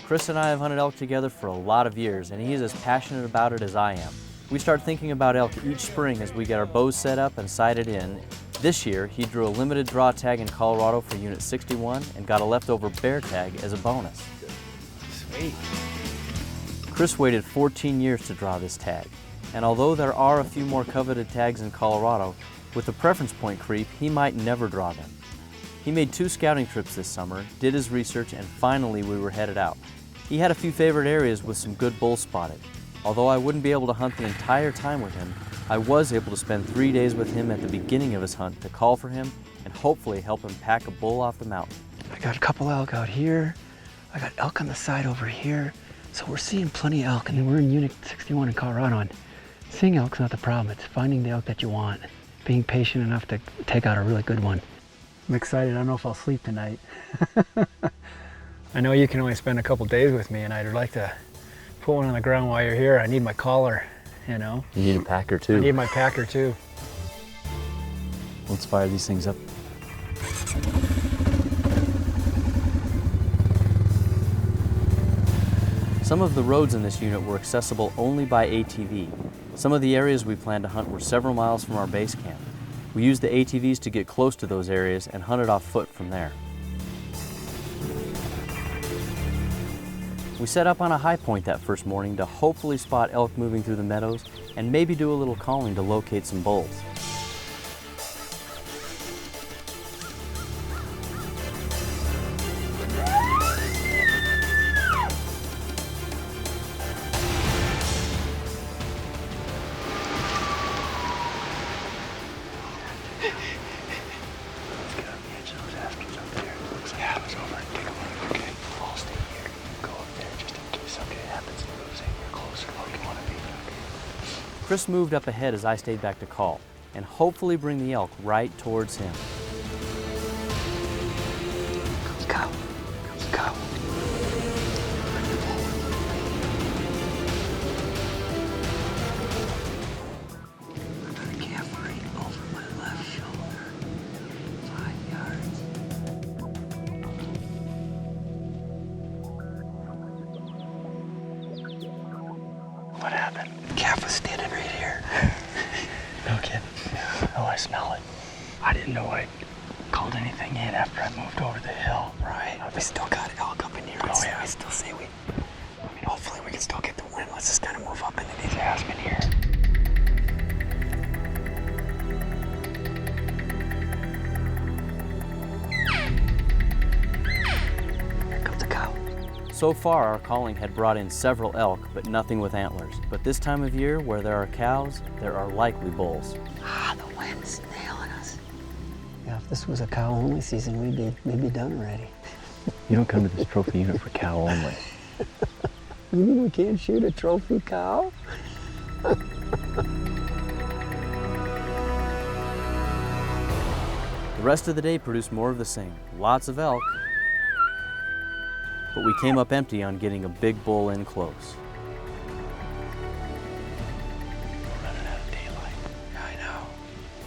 Chris and I have hunted elk together for a lot of years, and he is as passionate about it as I am. We start thinking about elk each spring as we get our bows set up and sighted in. This year, he drew a limited draw tag in Colorado for Unit 61 and got a leftover bear tag as a bonus. Sweet. Chris waited 14 years to draw this tag, and although there are a few more coveted tags in Colorado, with the preference point creep, he might never draw them. He made 2 scouting trips this summer, did his research, and finally we were headed out. He had a few favorite areas with some good bulls spotted. Although I wouldn't be able to hunt the entire time with him, I was able to spend 3 days with him at the beginning of his hunt to call for him and hopefully help him pack a bull off the mountain. I got a couple elk out here. I got elk on the side over here. So we're seeing plenty of elk, and we're in Unit 61 in Colorado, and seeing elk's not the problem. It's finding the elk that you want, being patient enough to take out a really good one. I'm excited. I don't know if I'll sleep tonight. I know you can only spend a couple days with me, and I'd like to put one on the ground while you're here. I need my collar, you know. You need a packer too. I need my packer too. Let's fire these things up. Some of the roads in this unit were accessible only by ATV. Some of the areas we planned to hunt were several miles from our base camp. We used the ATVs to get close to those areas and hunted off foot from there. We set up on a high point that first morning to hopefully spot elk moving through the meadows and maybe do a little calling to locate some bulls. Chris moved up ahead as I stayed back to call, and hopefully bring the elk right towards him. Comes a cow. Comes a cow. I got a calf right over my left shoulder. 5 yards. What happened? The calf was standing right here. No kidding. Oh, I smell it. I didn't know I called anything in after I moved over the hill. Right. We still got elk up in here. Oh, yeah. I still say hopefully we can still get the wind. Let's just kind of move up into these aspen here. Here comes a cow. So far, our calling had brought in several elk, but nothing with antlers. But this time of year, where there are cows, there are likely bulls. Ah, the wind's nailing us. Yeah, if this was a cow-only season, we'd be done already. You don't come to this trophy unit for cow only. You mean we can't shoot a trophy cow? The rest of the day produced more of the same. Lots of elk, but we came up empty on getting a big bull in close. We're running out of daylight. I know.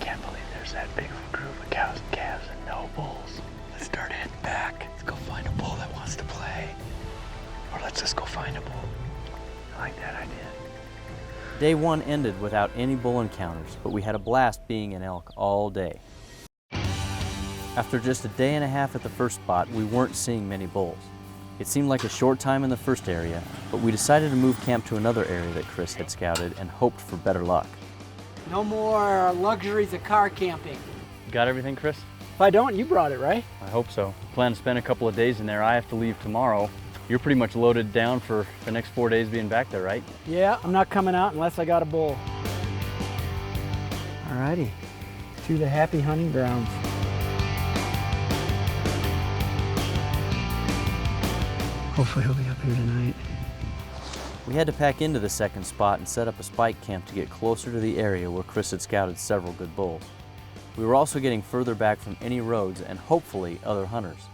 Can't believe there's that big of a group of cows and calves and no bulls. Let's start heading back. Let's go find a bull that wants to play. Or let's just go find a bull. I like that idea. Day 1 ended without any bull encounters, but we had a blast being in elk all day. After just a day and a half at the first spot, we weren't seeing many bulls. It seemed like a short time in the first area, but we decided to move camp to another area that Chris had scouted and hoped for better luck. No more luxuries of car camping. Got everything, Chris? If I don't, you brought it, right? I hope so. Plan to spend a couple of days in there. I have to leave tomorrow. You're pretty much loaded down for the next 4 days being back there, right? Yeah, I'm not coming out unless I got a bull. Alrighty, to the happy hunting grounds. Hopefully he'll be up here tonight. We had to pack into the second spot and set up a spike camp to get closer to the area where Chris had scouted several good bulls. We were also getting further back from any roads and hopefully other hunters.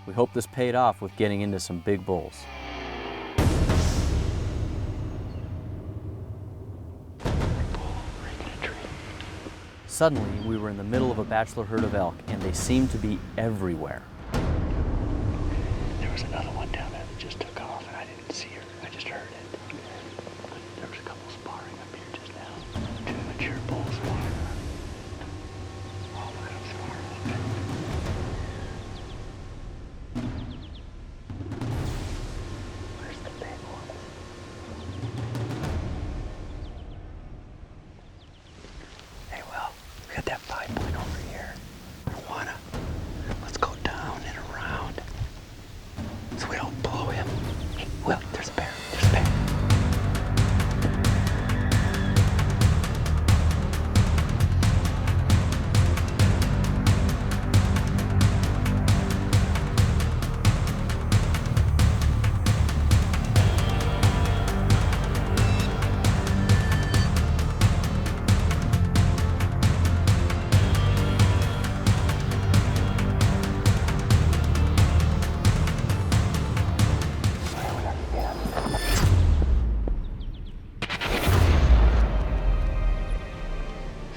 We hope this paid off with getting into some big bulls. Suddenly, we were in the middle of a bachelor herd of elk, and they seemed to be everywhere. There was another one down there that just took off, and see her. I just heard it. There was a couple sparring up here just now. Two mature bulls sparring. Oh, man, I'm so hard. Where's the big one? Hey, well, we got that 5-point over here. Let's go down and around so we don't blow him. Hey, Will, there's a bear. There's a bear.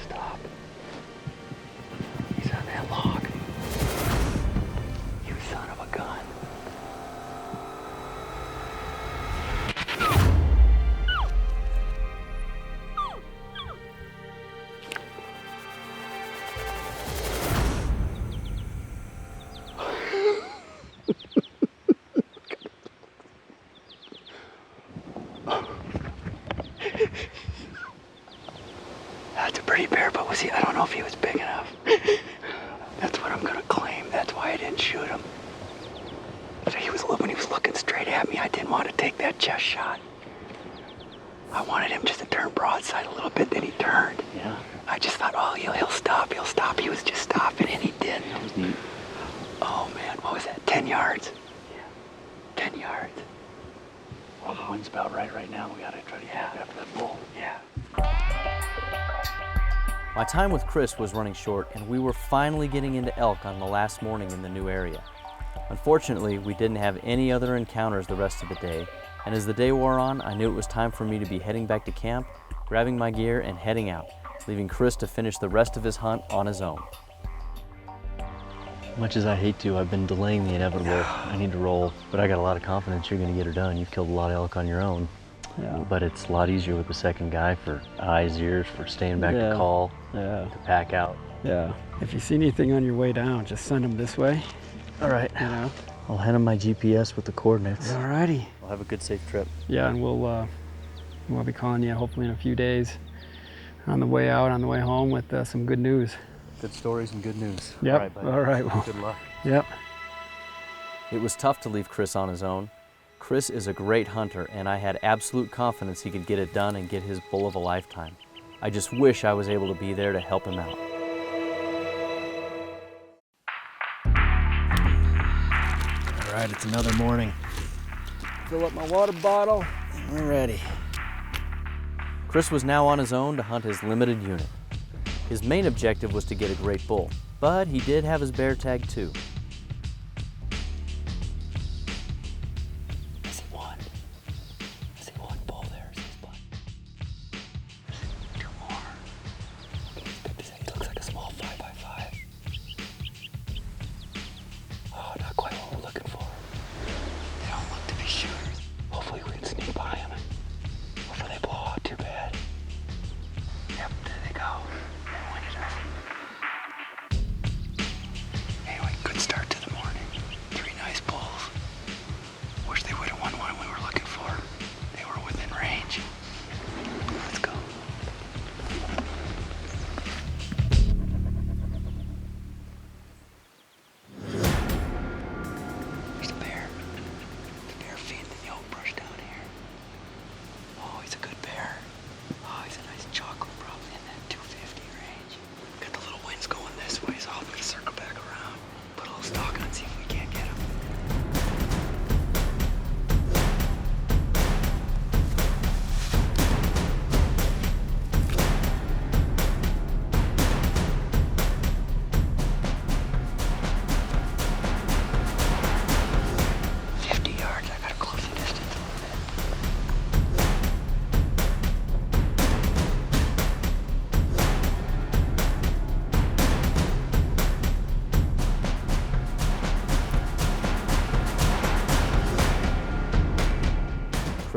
Stop. He's on that log. You son of a gun. That's a pretty bear, but was he? I don't know if he was big enough. That's what I'm gonna claim. That's why I didn't shoot him. When he was looking straight at me, I didn't want to take that chest shot. I wanted him just to turn broadside a little bit, then he turned. Yeah. I just thought, oh, he'll stop. He was just stopping, and he didn't. That was neat. Oh, man, what was that, 10 yards? Yeah. 10 yards. Well, the wind's about right now. We gotta try to get after that bull. Yeah. My time with Chris was running short, and we were finally getting into elk on the last morning in the new area. Unfortunately, we didn't have any other encounters the rest of the day, and as the day wore on, I knew it was time for me to be heading back to camp, grabbing my gear, and heading out, leaving Chris to finish the rest of his hunt on his own. Much as I hate to, I've been delaying the inevitable. I need to roll, but I got a lot of confidence you're gonna get her done. You've killed a lot of elk on your own. Yeah. But it's a lot easier with the second guy for eyes, ears, for staying back to call, Yeah. to pack out. Yeah. If you see anything on your way down, just send them this way. All right. You know. I'll hand him my GPS with the coordinates. Alrighty. I'll have a good, safe trip. Yeah, and we'll be calling you hopefully in a few days on the way out, on the way home with some good news. Good stories and good news. Yep. All right, buddy. All right. Well, Good luck. yep. It was tough to leave Chris on his own. Chris is a great hunter, and I had absolute confidence he could get it done and get his bull of a lifetime. I just wish I was able to be there to help him out. All right, it's another morning. Fill up my water bottle. We're ready. Chris was now on his own to hunt his limited unit. His main objective was to get a great bull, but he did have his bear tag too. I see one. I see one bull there. I see his butt. There's two more. He looks like a small 5x5. Oh, not quite what we're looking for. They don't look to be shooters. Hopefully we can sneak by them before they blow out too bad. Yep, there they go. They pointed us. Anyway, good start.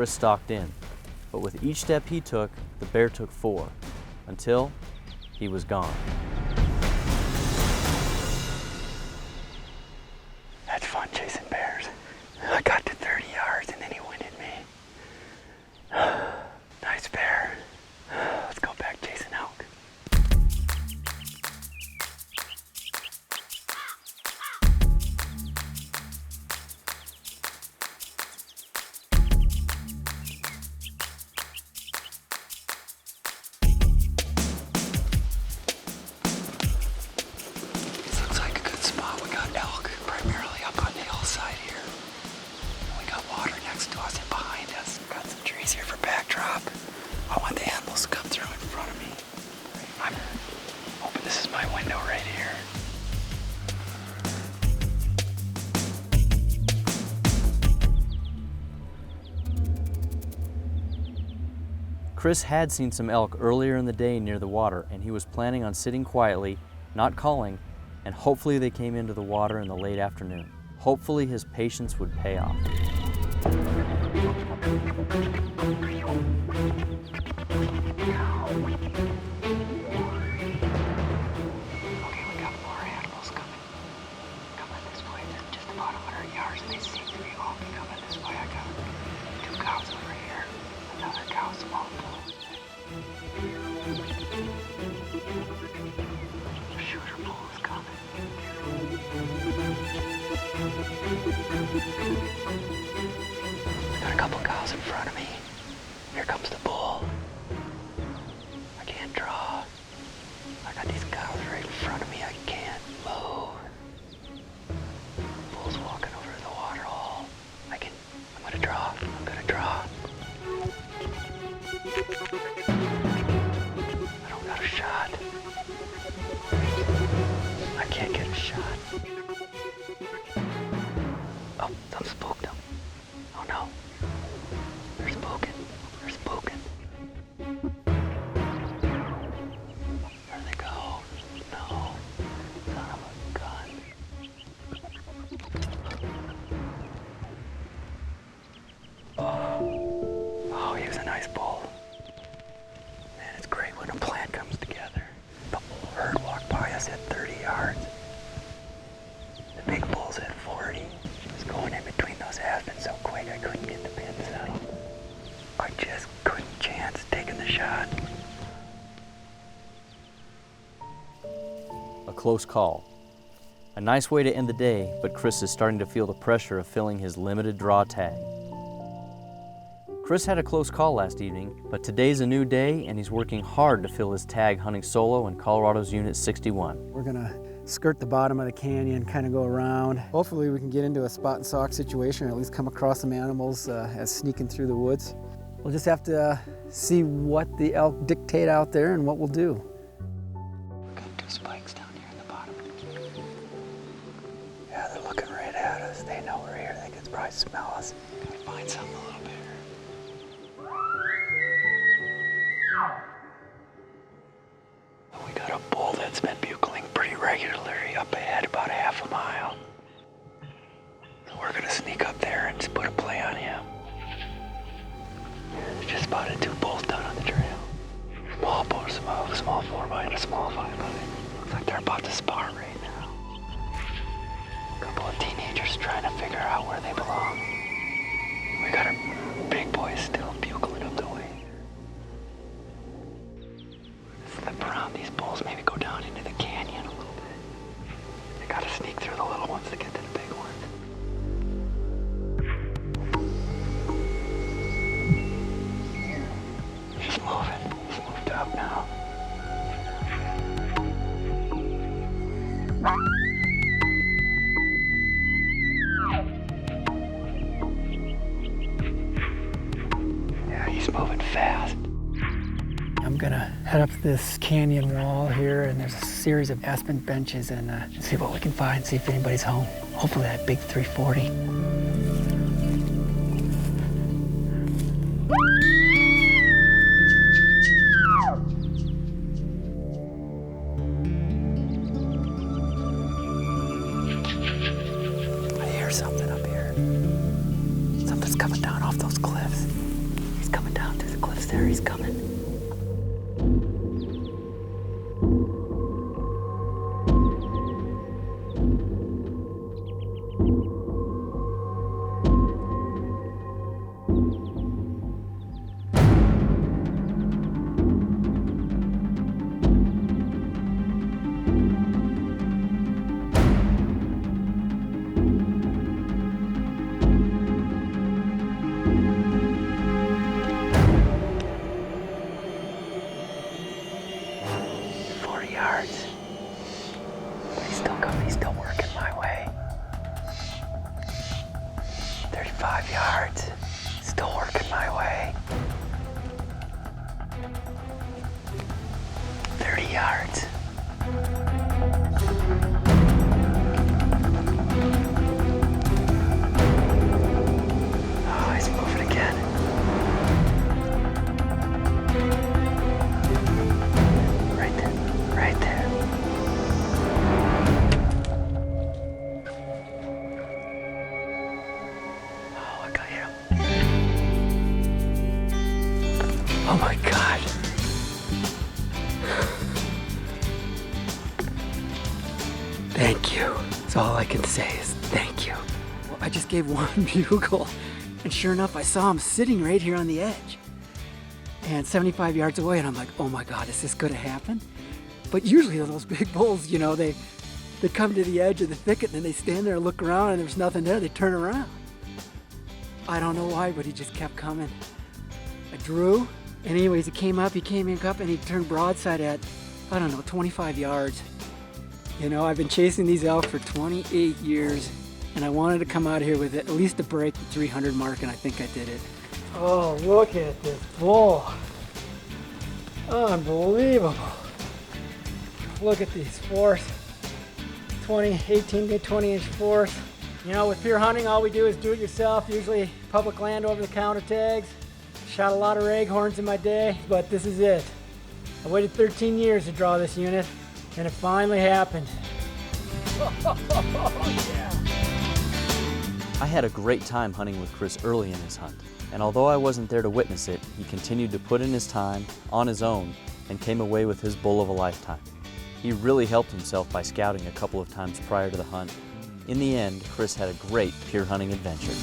Chris stalked in, but with each step he took, the bear took 4, until he was gone. That's fun chasing bears. I got to 30 yards and then he winded me. Nice bear. Let's go back chasing elk. This looks like a good spot. We got elk primarily up on the hillside here. We got water next to us and behind us. Got some trees here for backdrop. I want the animals to come through in front of me. I'm hoping this is my window right here. Chris had seen some elk earlier in the day near the water, and he was planning on sitting quietly, not calling, and hopefully they came into the water in the late afternoon. Hopefully his patience would pay off. Okay, we got more animals coming this way. They're just about 100 yards. They seem to be all coming this way. I got 2 cows over here. Another cow, small bull. The shooter bull is coming. I got a couple cows in front of me. Here comes the bull. I can't draw. I got these cows right in front of me. I can't move. Bull's walking over to the water hole. I'm gonna draw. I'm gonna draw. I don't got a shot. I can't get a shot. Oh, some spooked them. Oh no. They're spooking. They're spooking. There they go. No. Son of a gun. Oh, he was a nice bull. Man, it's great when a plan comes together. The whole herd walked by us at 30 yards. The big bull's at 40. He was going in between those aspens so quick I couldn't get the pin settled. I just couldn't chance taking the shot. A close call. A nice way to end the day, but Chris is starting to feel the pressure of filling his limited draw tag. Chris had a close call last evening, but today's a new day and he's working hard to fill his tag hunting solo in Colorado's Unit 61. We're gonna skirt the bottom of the canyon, kind of go around. Hopefully we can get into a spot and sock situation, or at least come across some animals as sneaking through the woods. We'll just have to see what the elk dictate out there and what we'll do. We got 2 spikes down here in the bottom. Yeah, they're looking right at us. They know we're here. They can probably smell us. Gotta find something a little bigger. We got a bull that's been bugling pretty regularly up ahead, about a half a mile. So we're gonna sneak up there and just put a play on him. Just spotted 2 bulls down on the trail. Small bull, small 4x and a small 5x. Looks like they're about to spar right now. A couple of teenagers trying to figure out where they belong. We got our big boys still bugling up the way. Slip around these bulls, maybe go down into the canyon a little bit. They gotta sneak through the little ones to get to the big ones. He's moving. He's moved up now. Yeah, he's moving fast. I'm gonna head up this canyon wall here, and there's a series of aspen benches, and see what we can find, see if anybody's home. Hopefully that big 340. I hear something up here. Something He's coming down off those cliffs. He's coming down through the cliffs there. He's coming. He's still coming, he's still working my way. 35 yards, still working my way. 30 yards. Oh, he's moving again. Right there, right there. Oh my God. Thank you. That's all I can say is thank you. Well, I just gave one bugle, and sure enough, I saw him sitting right here on the edge. And 75 yards away, and I'm like, oh my God, is this gonna happen? But usually those big bulls, you know, they come to the edge of the thicket, and then they stand there and look around, and there's nothing there, they turn around. I don't know why, but he just kept coming. I drew. And anyways, he came up, and he turned broadside at, I don't know, 25 yards. You know, I've been chasing these elk for 28 years, and I wanted to come out here with at least to break the 300 mark, and I think I did it. Oh, look at this bull. Unbelievable. Look at these fours. 18 to 20 inch fours. You know, with pure hunting, all we do is do it yourself, usually public land over the counter tags. Shot a lot of raghorns in my day, but this is it. I waited 13 years to draw this unit, and it finally happened. Yeah. I had a great time hunting with Chris early in his hunt, and although I wasn't there to witness it, he continued to put in his time on his own and came away with his bull of a lifetime. He really helped himself by scouting a couple of times prior to the hunt. In the end, Chris had a great pure hunting adventure.